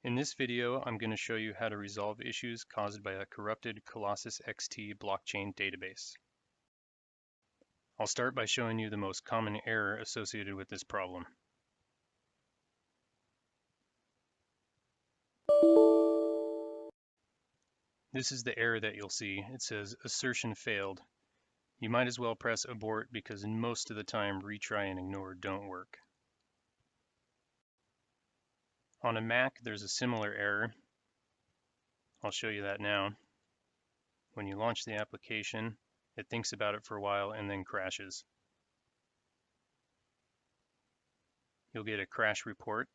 In this video, I'm going to show you how to resolve issues caused by a corrupted ColossusXT blockchain database. I'll start by showing you the most common error associated with this problem. This is the error that you'll see. It says assertion failed. You might as well press abort because most of the time retry and ignore don't work. On a Mac, there's a similar error. I'll show you that now. When you launch the application, it thinks about it for a while and then crashes. You'll get a crash report,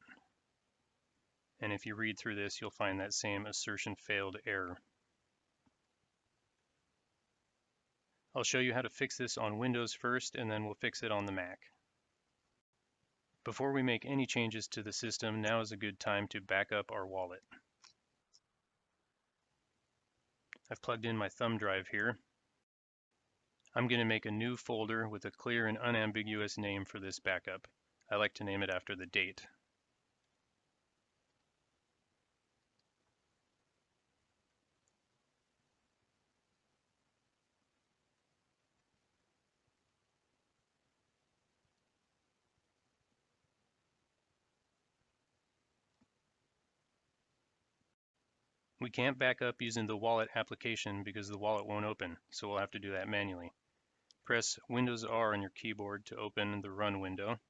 and if you read through this, you'll find that same assertion failed error. I'll show you how to fix this on Windows first, and then we'll fix it on the Mac. Before we make any changes to the system, now is a good time to back up our wallet. I've plugged in my thumb drive here. I'm going to make a new folder with a clear and unambiguous name for this backup. I like to name it after the date. We can't back up using the wallet application because the wallet won't open, so we'll have to do that manually. Press Windows R on your keyboard to open the Run window,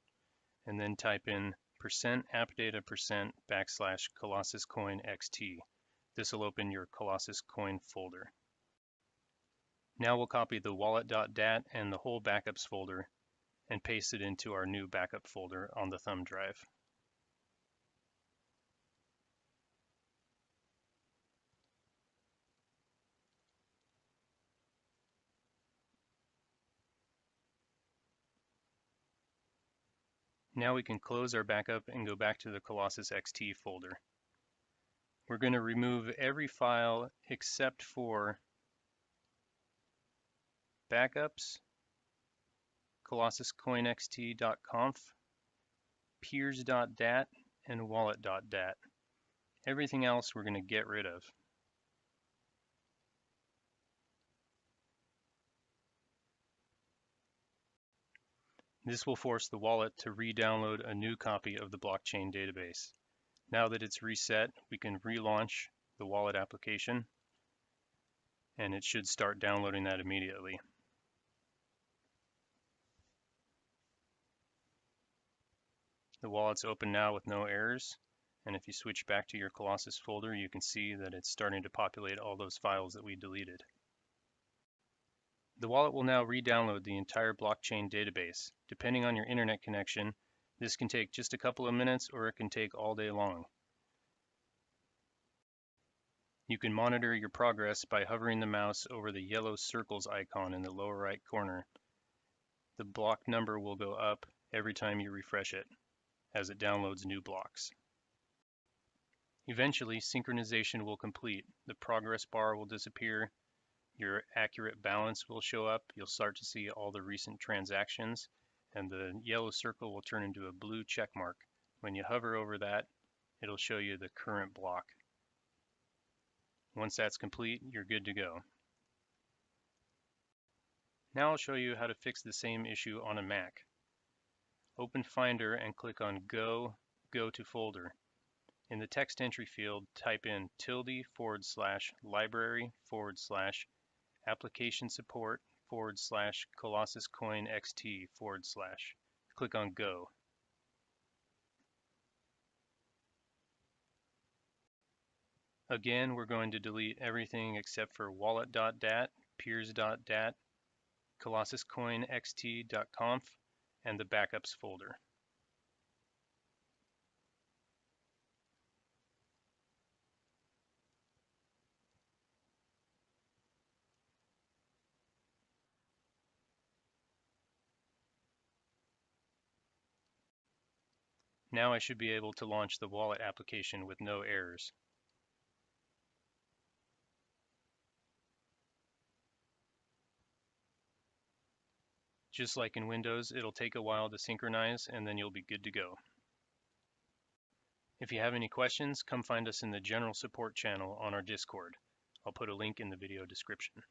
and then type in %appdata %\ColossusCoinXT. This will open your Colossus Coin folder. Now we'll copy the wallet.dat and the whole backups folder and paste it into our new backup folder on the thumb drive. Now we can close our backup and go back to the ColossusXT folder. We're going to remove every file except for backups, ColossusCoinXT.conf, peers.dat, and wallet.dat. Everything else we're going to get rid of. This will force the wallet to re-download a new copy of the blockchain database. Now that it's reset, we can relaunch the wallet application, and it should start downloading that immediately. The wallet's open now with no errors, and if you switch back to your Colossus folder, you can see that it's starting to populate all those files that we deleted. The wallet will now re-download the entire blockchain database. Depending on your internet connection, this can take just a couple of minutes or it can take all day long. You can monitor your progress by hovering the mouse over the yellow circles icon in the lower right corner. The block number will go up every time you refresh it as it downloads new blocks. Eventually, synchronization will complete. The progress bar will disappear. Your accurate balance will show up. You'll start to see all the recent transactions, and the yellow circle will turn into a blue check mark. When you hover over that, it'll show you the current block. Once that's complete, you're good to go. Now I'll show you how to fix the same issue on a Mac. Open Finder and click on Go to Folder. In the text entry field, type in ~library/ application support / ColossusCoinXT /. Click on Go. Again, we're going to delete everything except for wallet.dat, peers.dat, ColossusCoinXT.conf, and the backups folder. Now I should be able to launch the wallet application with no errors. Just like in Windows, it'll take a while to synchronize and then you'll be good to go. If you have any questions, come find us in the general support channel on our Discord. I'll put a link in the video description.